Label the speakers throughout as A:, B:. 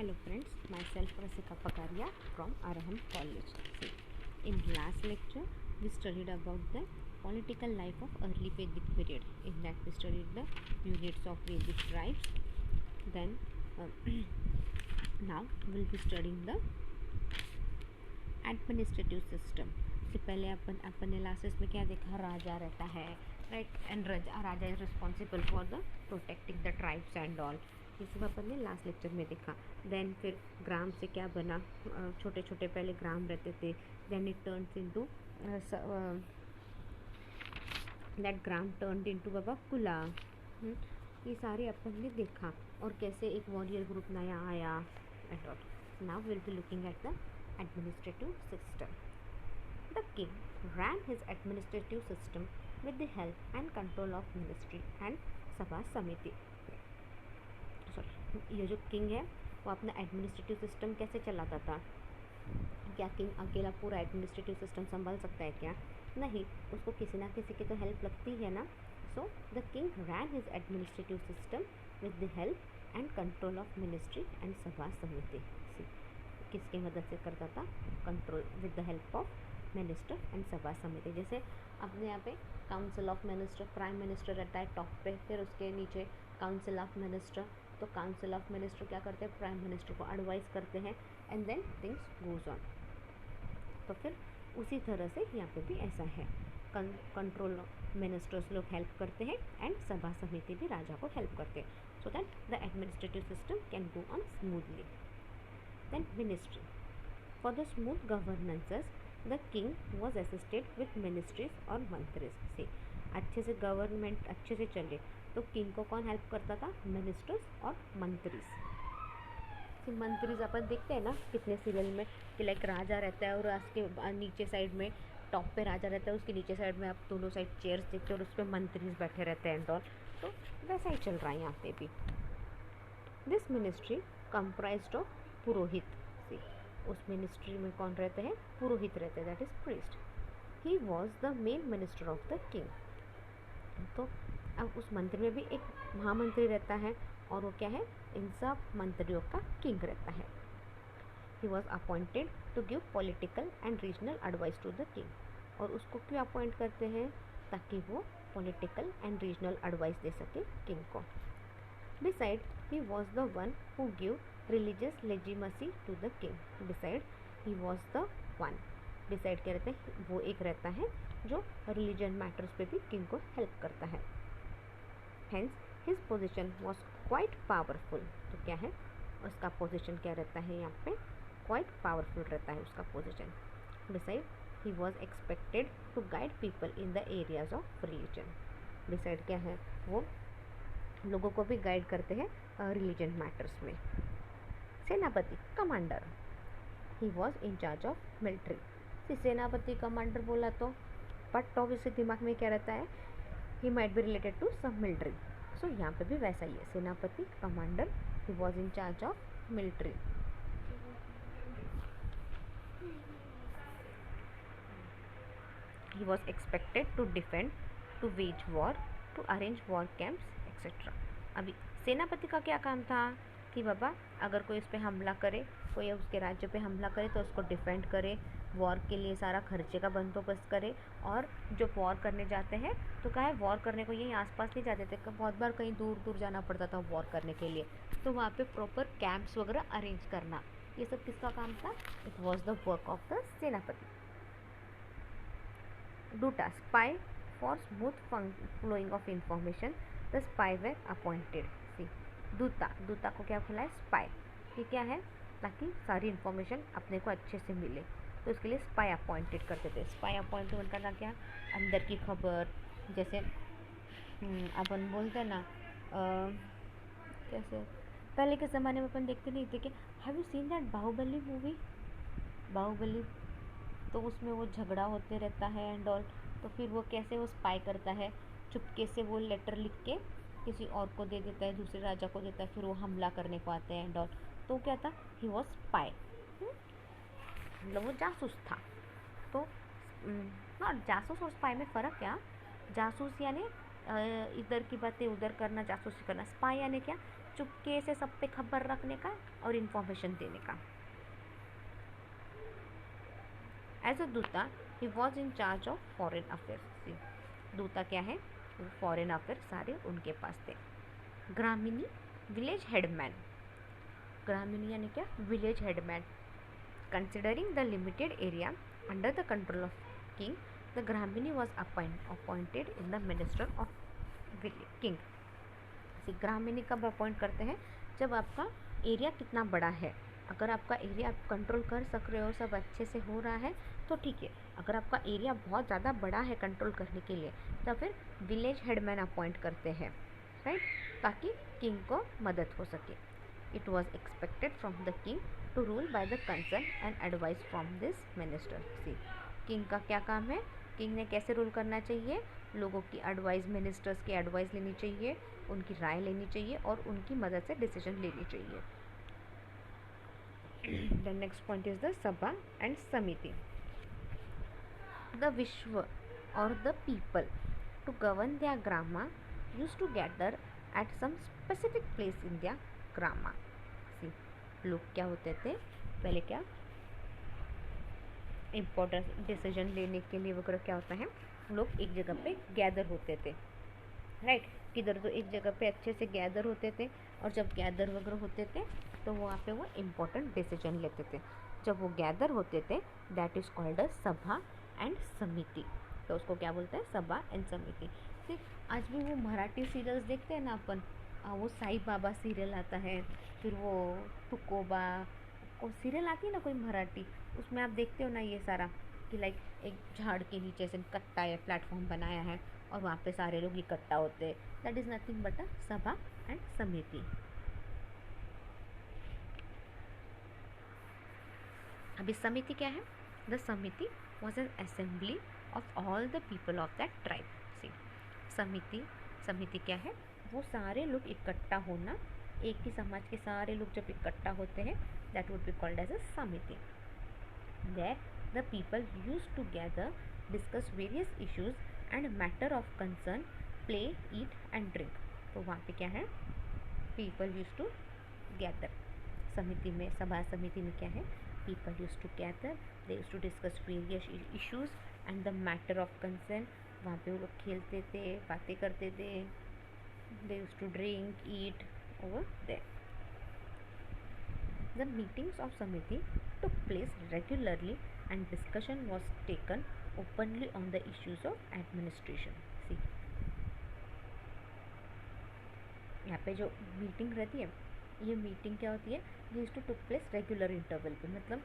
A: Hello friends, myself Rasika Pakaria from Araham College. See, in last lecture we studied about the political life of early Vedic period. In that we studied the units of Vedic tribes. Then now we will be studying the administrative system से पहले अपन ने last में क्या देखा, राजा रहता है, right, and Raja is responsible for the protecting the tribes and all, ये सब अपन ने लास्ट लेक्चर में देखा. देन फिर ग्राम से क्या बना, छोटे छोटे पहले ग्राम रहते थे, then it turns into that ग्राम टर्न्ड इनटू बाबा कुला. ये सारे अपन ने देखा और कैसे एक वॉरियर ग्रुप नया आया and all. Now will be looking at the administrative system. The king ran his administrative system with the help and control of ministry and sabha samiti. ये जो किंग है वो अपना एडमिनिस्ट्रेटिव सिस्टम कैसे चलाता था? क्या किंग अकेला पूरा एडमिनिस्ट्रेटिव सिस्टम संभाल सकता है क्या? नहीं, उसको किसी ना किसी की तो हेल्प लगती है ना. So the king ran his administrative system with the help and control of ministry and Sabha Samiti. किसकी मदद से करता था? Control with the help of minister and Sabha Samiti. जैसे अपने यहाँ पे council of minister, prime minister रहता है टॉप पे, फिर उसके नीचे काउंसिल ऑफ मिनिस्टर. तो काउंसिल ऑफ मिनिस्टर क्या करते हैं? प्राइम मिनिस्टर को एडवाइस करते हैं and then things goes on. तो फिर उसी तरह से यहाँ पे भी ऐसा है, कंट्रोल मिनिस्टर्स लोग हेल्प करते हैं एंड सभा समिति भी राजा को हेल्प करते हैं, so that the administrative system can go on smoothly. Then ministry. For the smooth governances, the king was assisted with ministries or mantris. से अच्छे से गवर्नमेंट अच्छे से चले तो किंग को कौन हेल्प करता था? मिनिस्टर्स और मंत्रीज. मंत्रीज अपन देखते हैं ना कितने सीरियल में कि लाइक राजा रहता है और उसके नीचे साइड में, टॉप पे राजा रहता है, उसके नीचे साइड में आप दोनों साइड चेयर्स देखते हो और उस पर मंत्रीज बैठे रहते हैं एंड ऑल. तो वैसा ही चल रहा है यहाँ पे भी. दिस मिनिस्ट्री कंप्राइज्ड ऑफ पुरोहित. से उस मिनिस्ट्री में कौन रहते हैं? पुरोहित रहते हैं, that is priest. He was the main minister of the king. तो अब उस मंत्री में भी एक महामंत्री रहता है और वो क्या है? इन सब मंत्रियों का किंग रहता है. He was appointed to give political and regional advice to the king. और उसको क्यों अपॉइंट करते हैं? ताकि वो पॉलिटिकल एंड रीजनल एडवाइस दे सके किंग को. Besides, he was the one who gave religious legitimacy to the king. Besides, he was the one. Beside क्या रहता है? वो एक रहता है जो religion matters पे भी king को help करता है. Hence, his position was quite powerful. तो क्या है? उसका position क्या रहता है यहाँ पे? Quite powerful रहता है उसका position. Besides, he was expected to guide people in the areas of religion. Besides क्या है? वो लोगों को भी गाइड करते हैं रिलीजन मैटर्स में. सेनापति, commander. He was in charge of military. सेनापति कमांडर बोला तो बट ऑब्वियसली दिमाग में क्या रहता है? He might be related to सब मिलिट्री. सो यहाँ पे भी वैसा ही है, सेनापति commander. He was in charge of military. He was expected to defend, to wage war, to arrange war camps etcetera. अभी सेनापति का क्या काम था कि बाबा अगर कोई उस पर हमला करे, कोई उसके राज्य पे हमला करे तो उसको डिफेंड करे, वॉर के लिए सारा खर्चे का बंदोबस्त करे. और जो वॉर करने जाते हैं तो क्या है, वॉर करने को यहीं आसपास नहीं जाते थे, बहुत बार कहीं दूर दूर जाना पड़ता था वॉर करने के लिए. तो वहाँ पे प्रॉपर कैंप्स वगैरह अरेंज करना, ये सब किसका काम था? It was the work of the senapati. Duta, spy for smooth flowing of information. The spy were appointed. See दूता को क्या बोला है? स्पाई. ये क्या है? ताकि सारी इन्फॉर्मेशन अपने को अच्छे से मिले, तो इसके लिए स्पाई अपॉइंटेड करते थे. स्पाई अपॉइंटमेंट करना क्या? अंदर की खबर, जैसे अपन बोलते हैं ना कैसे पहले के ज़माने में अपन देखते नहीं थे कि have you seen that Baahubali movie? Baahubali तो उसमें वो झगड़ा होते रहता है एंड ऑल. तो फिर वो कैसे वो स्पाई करता है, चुपके से वो लेटर लिख के किसी और को दे देता है, दूसरे राजा को देता है, फिर वो हमला करने को आते हैं एंड ऑल. तो क्या था? He was spy. मतलब वो जासूस था. तो जासूस और स्पाई में फ़र्क क्या? जासूस यानी इधर की बातें उधर करना, जासूसी करना. स्पाई यानी क्या? चुपके से सब पे खबर रखने का और इन्फॉर्मेशन देने का। एज अ दूता ही was in charge of foreign affairs. दूता क्या है, वो फॉरेन अफेयर सारे उनके पास थे। ग्रामीणी विलेज हेडमैन, ग्रामीणी यानी क्या, village headman. Considering the limited area under the control of king, the gramani was appointed in the minister of king. ग्रामीणी कब अपॉइंट करते हैं, जब आपका एरिया कितना बड़ा है। अगर आपका एरिया आप कंट्रोल कर सक रहे हो, सब अच्छे से हो रहा है तो ठीक है। अगर आपका एरिया बहुत ज़्यादा बड़ा है कंट्रोल करने के लिए, तो फिर विलेज हेडमैन अपॉइंट करते हैं, राइट, ताकि किंग को मदद हो सके। It was expected from the king to rule by the concern and advice from this minister. See, king का क्या काम है, किंग ने कैसे रूल करना चाहिए, लोगों की एडवाइस, मिनिस्टर्स की एडवाइस लेनी चाहिए, उनकी राय लेनी चाहिए और उनकी मदद से डिसीजन लेनी चाहिए। The next point is the Sabha and Samiti. The Vishwa or the people to govern their grama used to gather at some specific place in their grama. See, लोग क्या होते थे पहले, क्या इम्पोर्टेंट डिसीजन लेने के लिए वगैरह क्या होता है, लोग एक जगह पे गैदर होते थे, राइट, किधर तो एक जगह पे अच्छे से गैदर होते थे। और जब गैदर वगैरह होते थे तो वहाँ पे वो इम्पोर्टेंट डिसीजन लेते थे। जब वो गैदर होते थे, that is called a sabha and समिति। तो उसको क्या बोलते हैं, सभा एंड समिति। फिर आज भी वो मराठी सीरियल्स देखते हैं ना अपन, वो साई बाबा सीरियल आता है, फिर वो तुकोबा को सीरियल आती है ना कोई मराठी, उसमें आप देखते हो ना ये सारा कि लाइक एक झाड़ के नीचे से कट्टा या प्लेटफॉर्म बनाया है और वहाँ पे सारे लोग इकट्ठा होते हैं। That is nothing but a sabha and samiti. अभी समिति क्या है, the samiti was an assembly of all the people of that tribe. See, समिति क्या है, वो सारे लोग इकट्ठा होना, एक ही समाज के सारे लोग जब इकट्ठा होते हैं, that would be called as a Samiti. There the people used to gather, discuss various issues and matter of concern, play, eat and drink. तो वहाँ पे क्या है, people used to gather। समिति में, सभा समिति में क्या है, people used to gather, they used to discuss various issues and the matter of concern। वहाँ पे वो लोग खेलते थे, बातें करते थे, they used to drink, eat over there। The meetings of Samiti took place regularly and discussion was taken openly on the issues of administration. See, यहाँ पे जो मीटिंग रहती है, ये मीटिंग क्या होती है, ये too took place regular interval पे, मतलब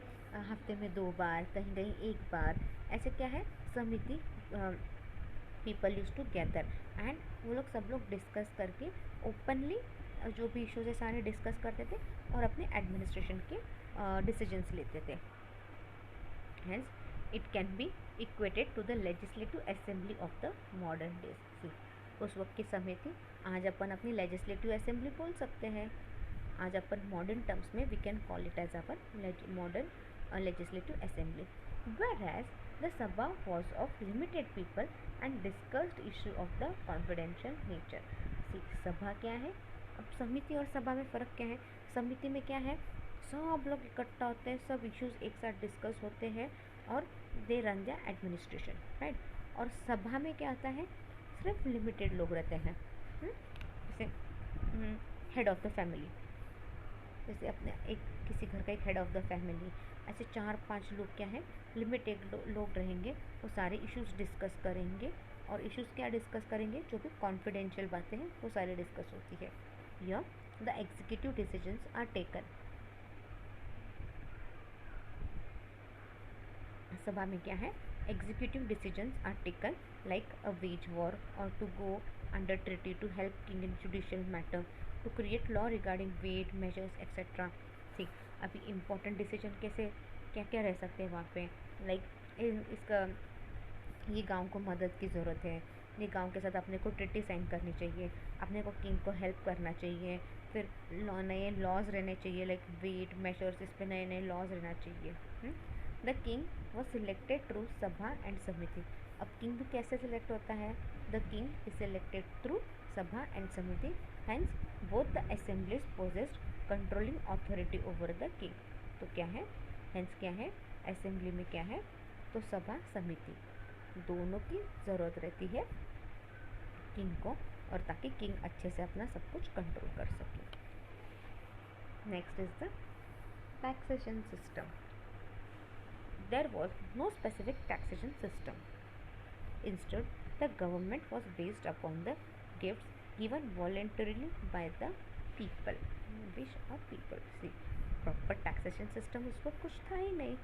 A: हफ्ते में 2 बार, कहीं कहीं 1 बार, ऐसे क्या है, Samiti people used to gather and वो लोग सब लोग डिस्कस करके ओपनली जो भी इश्यूज है सारे डिस्कस करते थे और अपने एडमिनिस्ट्रेशन के डिसीजंस लेते थे। Hence it can be equated to the legislative assembly of the modern days. उस वक्त की समिति आज अपन अपनी लेजिस्लेटिव असेंबली बोल सकते हैं। आज अपन मॉडर्न टर्म्स में we can call it as our modern legislative assembly. Whereas the Sabha was of limited people and discussed issue of the confidential nature। सभा क्या है, अब समिति और सभा में फ़र्क क्या है, समिति में क्या है, सब लोग इकट्ठा होते हैं, सब इश्यूज एक साथ डिस्कस होते हैं और they run the administration, right. और सभा में क्या आता है, सिर्फ लिमिटेड लोग रहते हैं, जैसे हेड ऑफ द फैमिली, जैसे अपने एक किसी घर का एक हेड ऑफ द फैमिली, ऐसे 4-5 लोग क्या है, लिमिटेड लोग रहेंगे, वो सारे इश्यूज डिस्कस करेंगे। और इश्यूज क्या डिस्कस करेंगे, जो भी कॉन्फिडेंशियल बातें हैं वो सारी डिस्कस होती है। या the executive decisions are taken. सभा में क्या है, executive decisions are taken like a wage war or to go under treaty to help king in judicial matter, to create law regarding weight measures etcetera. ठीक, अभी important decision कैसे क्या क्या रह सकते हैं वहाँ पे, लाइक इसका ये गांव को मदद की ज़रूरत है, ये गांव के साथ अपने को ट्रिटी साइन करनी चाहिए, अपने को किंग को हेल्प करना चाहिए, फिर नए लॉज रहने चाहिए लाइक वेट मेजर्स, इस पर नए लॉज रहना चाहिए। The king was selected through सभा एंड समिति। अब किंग भी कैसे सिलेक्ट होता है, the king is selected through सभा एंड समिति Hence, both the assemblies possessed controlling authority over the king. तो क्या है, hence क्या है, असेंबली में क्या है, तो सभा समिति दोनों की ज़रूरत रहती है किंग को, और ताकि किंग अच्छे से अपना सब कुछ कंट्रोल कर सके. Next is the taxation system. There was no specific taxation system. Instead, the government was based upon the gifts given voluntarily by the people. Wish of people. See, proper taxation system उस वक्त कुछ था ही नहीं.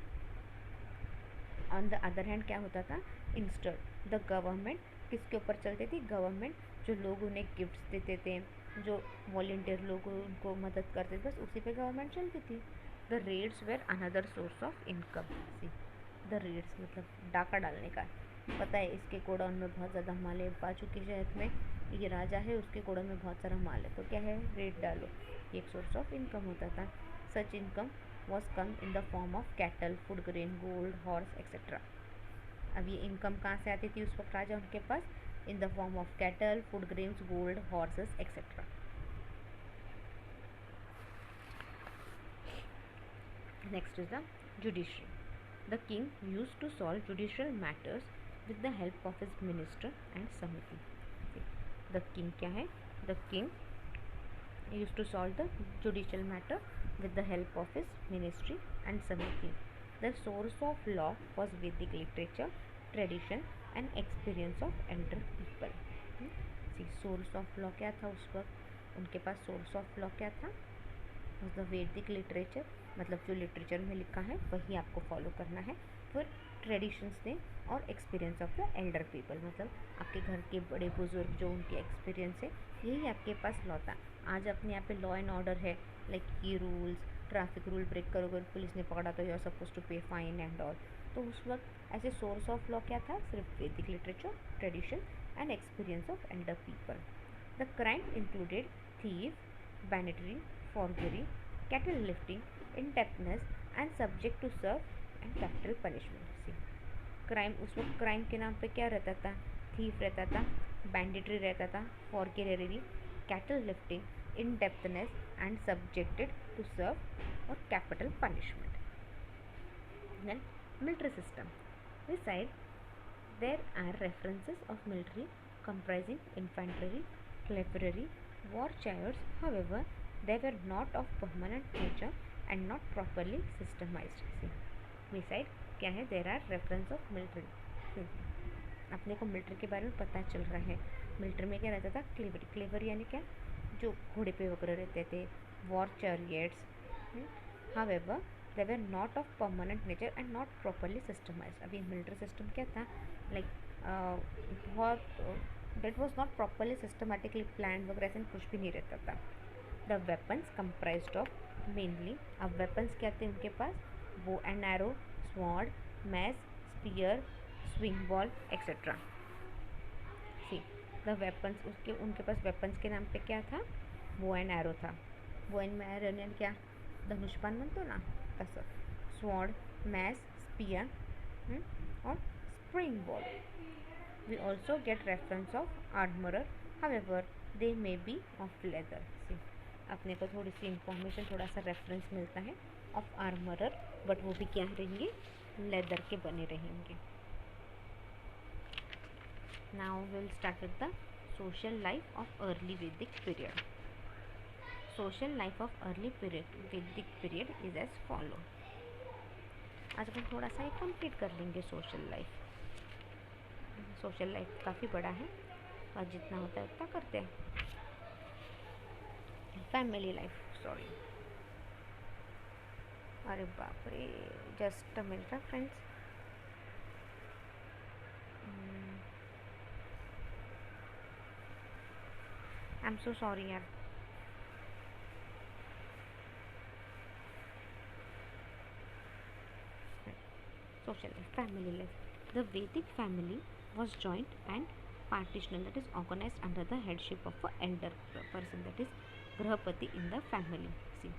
A: On the other hand क्या होता था, instead the government किसके ऊपर चलती थी, गवर्नमेंट जो लोग उन्हें गिफ्ट्स देते थे, जो वॉल्टियर लोग उनको मदद करते थे, बस उसी पे गवर्नमेंट चलती थी. The raids were another source of income. See, the raids मतलब डाका डालने का. पता है इसके गोडाउन में बहुत ज़्यादा माल है, बाजू के शहर में ये राजा है, उसके गोडाउन में बहुत सारा माल है, तो क्या है, रेड डालो. ये एक सोर्स ऑफ इनकम होता था. Such income was come in the form of cattle, food grain, gold, horse etcetera. अब ये इनकम कहाँ से आती थी उस वक्त राजा उनके पास, in the form of cattle, food grains, gold, horses etcetera. Next is the judiciary. The king used to solve judicial matters with the help of his minister and samiti. The king क्या है, the king used to solve the judicial matter with the help of his ministry and samiti. The source of law was Vedic literature, tradition and experience of elder people. See, source of law क्या था उस वक्त उनके पास, source of law क्या था, was the Vedic literature, मतलब जो literature में लिखा है वही आपको फॉलो करना है. फिर ट्रेडिशंस ने और experience of the Elder people, मतलब आपके घर के बड़े बुजुर्ग जो उनके एक्सपीरियंस है, यही आपके पास लॉ था. आज अपने यहाँ पे लॉ एंड ऑर्डर है, लाइक की रूल्स, ट्रैफिक रूल ब्रेक करोगे पुलिस ने पकड़ा तो यू आर सपोज टू पे फाइन एंड ऑल. तो उस वक्त ऐसे सोर्स ऑफ लॉ क्या था, सिर्फ Vedic literature, tradition and experience of elder people. The crime included thief, banditry, forgery, cattle lifting, indebtedness and subject to serve and capital punishment. See, crime उस वक्त crime के नाम पे क्या रहता था, थीफ रहता था, बैंडिटरी रहता था, forgery, cattle lifting, indebtedness and subjected to serve और capital punishment. Then military system. Beside, there are references of military comprising infantry, cavalry, war chariots. However, they were not of permanent nature and not properly systemized. See, beside क्या है, there are reference of military. अपने को military के बारे में पता चल रहा है. मिलिट्री में क्या रहता था, क्लेवरी. क्लेवरी यानी क्या, जो घोड़े पे वगैरह रहते थे, war chariots. However they were not of permanent nature and not properly systemized. अभी मिलिट्री सिस्टम क्या था, लाइक बहुत that was not properly systematically plan वगैरह, ऐसे कुछ भी नहीं रहता था. The weapons comprised of mainly, अब वेपन्स क्या थे उनके पास, bow and arrow, sword, mace, spear, swing ball etcetera. See, the weapons उनके पास वेपन्स के नाम पे क्या था, बो एंड एरो था. बो एंड एरो यानी क्या, धनुष बाण म्हणतो ना तसं. स्वॉर्ड, मैस, स्पीयर और spring ball. We also get reference of armourer, however they may be of leather. See, अपने को थोड़ी सी इंफॉर्मेशन, थोड़ा सा रेफरेंस मिलता है ऑफ आर्मरर, बट वो भी क्या रहेंगे, लेदर के बने रहेंगे. Now will start with the social life of early Vedic period. Social life of early Vedic period is as follow. आज अपन थोड़ा सा ये कंप्लीट कर लेंगे सोशल लाइफ. सोशल लाइफ काफ़ी बड़ा है और जितना होता है उतना करते हैं. फैमिली लाइफ, सॉरी, अरे बाप रे, just a minute friends. I am so sorry यार. Social life, family life. The Vedic family was joint and partitional, that is organized under the headship of an elder person, that is गृहपति in the family. See,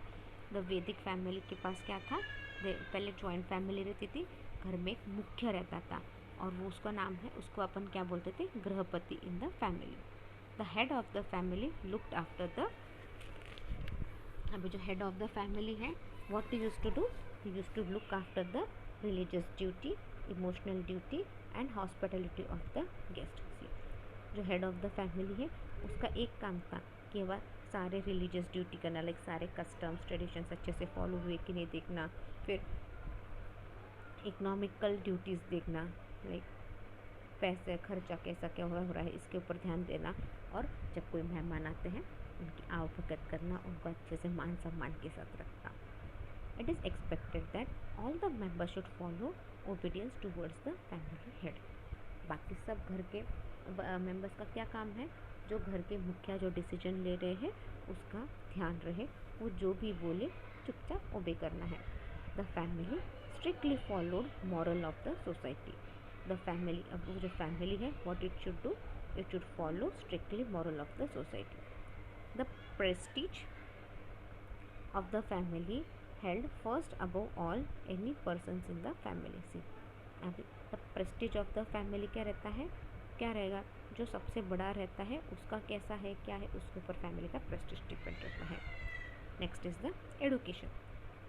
A: the Vedic family के पास क्या था, पहले joint family रहती थी, घर में एक मुख्य रहता था और वो उसका नाम है, उसको अपन क्या बोलते थे, grihapati in the family. The head of the family looked after the, अभी जो हेड ऑफ द फैमिली है what he use to do, he use to look after the religious duty, emotional duty and hospitality of the guest. जो head of the family है उसका एक काम था कि वह सारे रिलीजियस ड्यूटी करना, लाइक सारे कस्टम्स ट्रेडिशंस अच्छे से फॉलो हुए कि नहीं देखना, फिर इकोनॉमिकल ड्यूटीज़ देखना, लाइक पैसे खर्चा कैसा क्या हो रहा है इसके ऊपर ध्यान देना, और जब कोई मेहमान आते हैं उनकी आवभगत करना, उनको अच्छे से मान सम्मान के साथ रखना। It is expected that all the members should follow obedience towards the family head. बाकी सब घर के मेंबर्स का क्या काम है, जो घर के मुखिया जो डिसीजन ले रहे हैं उसका ध्यान रहे, वो जो भी बोले चुपचाप ओबे करना है। The family strictly followed moral of the society. The family, अब वो जो फैमिली है what it should do, it should follow strictly moral of the society. The prestige of the family held first above all any persons in the family. See अभी the prestige of the family क्या रहता है, क्या रहेगा, जो सबसे बड़ा रहता है उसका कैसा है क्या है, उसके ऊपर फैमिली का प्रेस्टीज डिपेंड रहता है। Next is the education.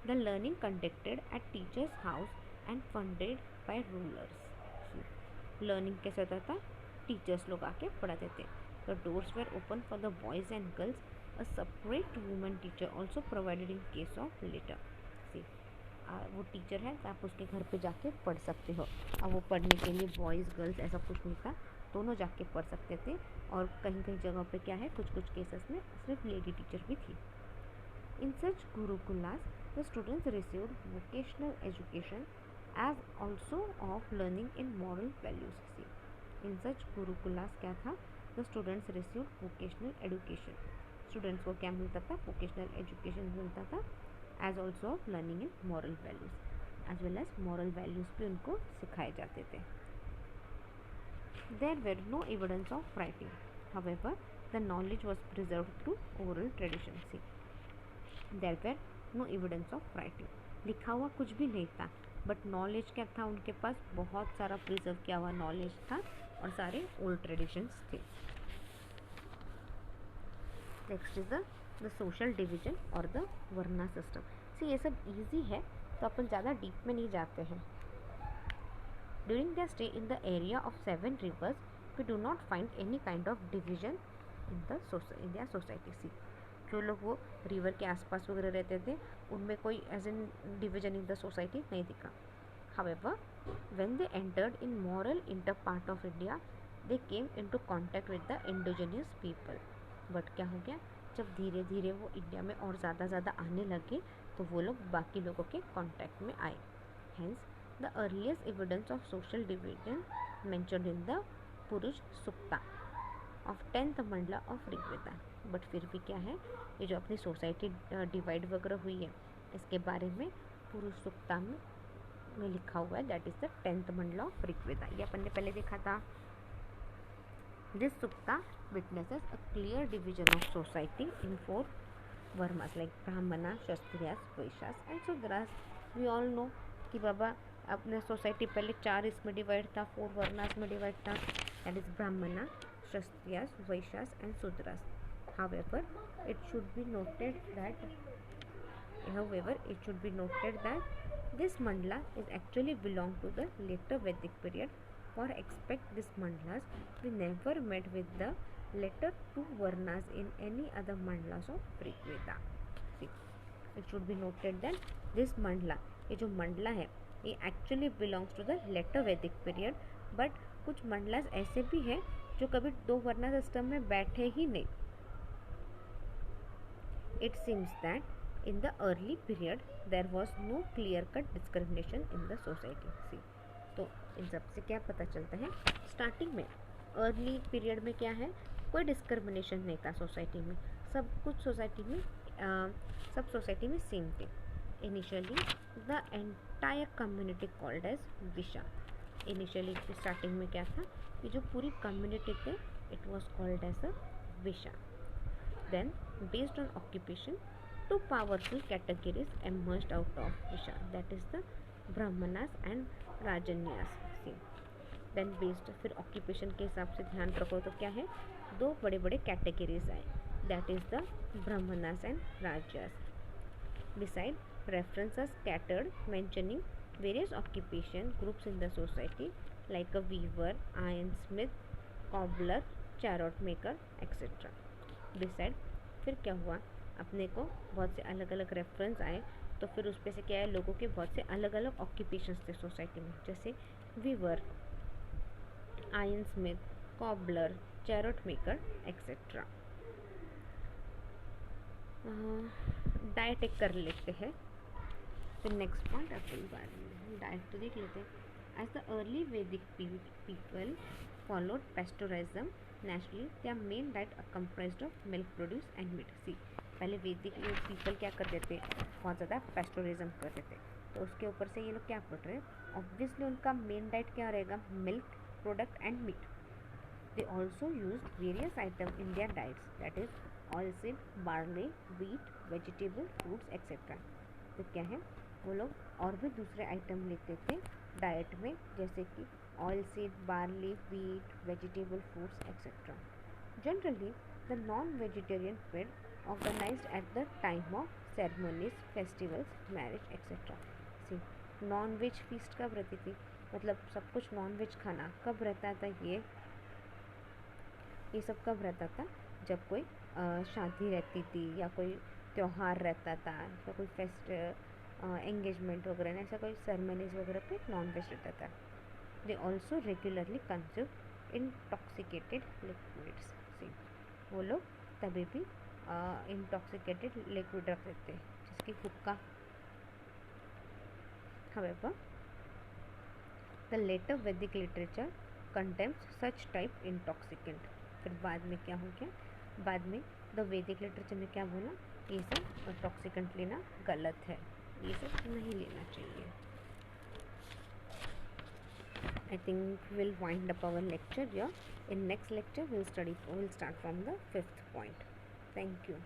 A: The learning conducted at teachers house and funded by rulers. Learning कैसे होता था, टीचर्स लोग आके पढ़ाते थे। The doors were open for the boys and girls, a separate women teacher also provided in case of letter. See वो teacher है तो आप उसके घर पे जाके पढ़ सकते हो। अब वो पढ़ने के लिए बॉयज़ गर्ल्स ऐसा कुछ नहीं था, दोनों जाके पढ़ सकते थे, और कहीं कहीं जगह पे क्या है कुछ कुछ केसेस में सिर्फ लेडी टीचर भी थी। In such gurukulas the students received vocational education as also of learning in moral values. See in such gurukulas क्या था, the students received vocational education, students को क्या मिलता था, वोकेशनल एजुकेशन मिलता था, as also of learning in moral values, as well as moral values भी उनको सिखाए जाते थे। There were no evidence of writing. However, the knowledge was preserved through oral tradition. See, there were no evidence of writing. लिखा हुआ कुछ भी नहीं था, बट नॉलेज क्या था उनके पास, बहुत सारा प्रिजर्व किया हुआ नॉलेज था और सारे ओल्ड ट्रेडिशंस थे। Next is the social division और द वर्ना सिस्टम। सी ये सब इजी है तो अपन ज़्यादा डीप में नहीं जाते हैं। During their stay in the area of 7 rivers, we do not find any kind of division in their society. See, जो लोग वो रिवर के आसपास वगैरह रहते थे उनमें कोई as in division in the society नहीं दिखा। However, when they entered in moral inter part of India, they came into contact with the indigenous people. But क्या हो गया, जब धीरे धीरे वो इंडिया में और ज़्यादा आने लगे तो वो लोग बाकी लोगों के कांटेक्ट में आए। Hence, the earliest evidence of social division mentioned in the पुरुष सुक्ता of 10th Mandla of Rigveda. But फिर भी क्या है, ये जो अपनी सोसाइटी डिवाइड वगैरह हुई है इसके बारे में पुरुष सुक्ता में लिखा हुआ है, that is the 10th mandala of Rigveda. ये अपन ने पहले देखा था। This sukta witnesses a clear division of society in 4 varnas like Brahmana, Kshatriyas, Vaishyas and Shudras. We all know कि बाबा अपने सोसाइटी पहले 4 इसमें डिवाइड था, 4 वर्णास में डिवाइड था, that is Brahmana, Kshatriyas, Vaishyas and Shudras. However, it should be noted that this mandala is actually belong to the later Vedic period. For expect this mandalas, we never met with the later 2 varnas in any other mandalas of Rigveda. See, it should be noted that this mandala, ये जो मंडला है ये actually belongs to the later Vedic period, but कुछ मंडलास ऐसे भी हैं जो कभी 2 वर्ना सिस्टम में बैठे ही नहीं। It seems that in the early period there was no clear-cut discrimination in the society. See, तो इन सब से क्या पता चलता है, स्टार्टिंग में अर्ली पीरियड में क्या है, कोई डिस्क्रिमिनेशन नहीं था सोसाइटी में, सब सोसाइटी में सेम थे। Initially the entire community called as Visha. Initially starting में क्या था कि जो पूरी कम्युनिटी थे it was called as a Visha. Then, based on occupation, 2 powerful categories emerged out of Visha, that is the Brahmanas and Rajanyas. Then based फिर occupation के हिसाब से ध्यान रखो तो क्या है, दो बड़े बड़े कैटेगरीज आए, that is the Brahmanas and rajas. Beside, references are scattered mentioning various occupation groups in the society like a weaver, ironsmith, cobbler, chariot maker, etc. Beside, फिर क्या हुआ, अपने को बहुत से अलग अलग रेफरेंस आए, तो फिर उस पे से क्या है, लोगों के बहुत से अलग अलग ऑक्यूपेशंस थे सोसाइटी में, जैसे weaver, iron smith, cobbler, chariot maker etcetera. Diet एक कर लेते हैं, फिर नेक्स्ट पॉइंट अपन बाद में डाइट तो देख लेते हैं. As the early Vedic people followed pastoralism naturally their main diet are comprised of milk produce and meat. See, पहले वैदिक पीपल क्या करते थे, बहुत ज़्यादा पेस्टोरिज्म करते थे, तो उसके ऊपर से ये लोग क्या पढ़ रहे हैं, ऑब्वियसली उनका मेन डाइट क्या रहेगा, milk product and meat. They also use various item in their diets, that is oilseed, barley, wheat, vegetable, fruits etcetera. तो क्या है, वो लोग और भी दूसरे आइटम लेते थे डाइट में, जैसे कि oilseed, barley, wheat, vegetable, fruits etcetera. Generally the non vegetarian food organized at the time of ceremonies, festivals, marriage etcetera. See, non veg feast कब रहती थी, मतलब सब कुछ नॉन वेज खाना कब रहता था, ये सब कब रहता था, जब कोई शादी रहती थी या कोई त्यौहार रहता था या कोई फेस्ट एंगेजमेंट वगैरह, ऐसा कोई सेरेमनीज वगैरह पे नॉन वेज रहता था. They also regularly consume intoxicated liquids. See, वो लोग तभी भी इंटॉक्सिकेटेड लिक्विड रखते थे, जिसकी हुक्का. However, the later Vedic literature condemns such type intoxicant. फिर बाद में क्या हो गया, बाद में द वैदिक लिटरेचर में क्या बोला, ये सब इंटॉक्सिकेंट लेना गलत है, ये सब नहीं लेना चाहिए. I think we'll wind up our lecture here. In next lecture we'll start from the 5th point. Thank you.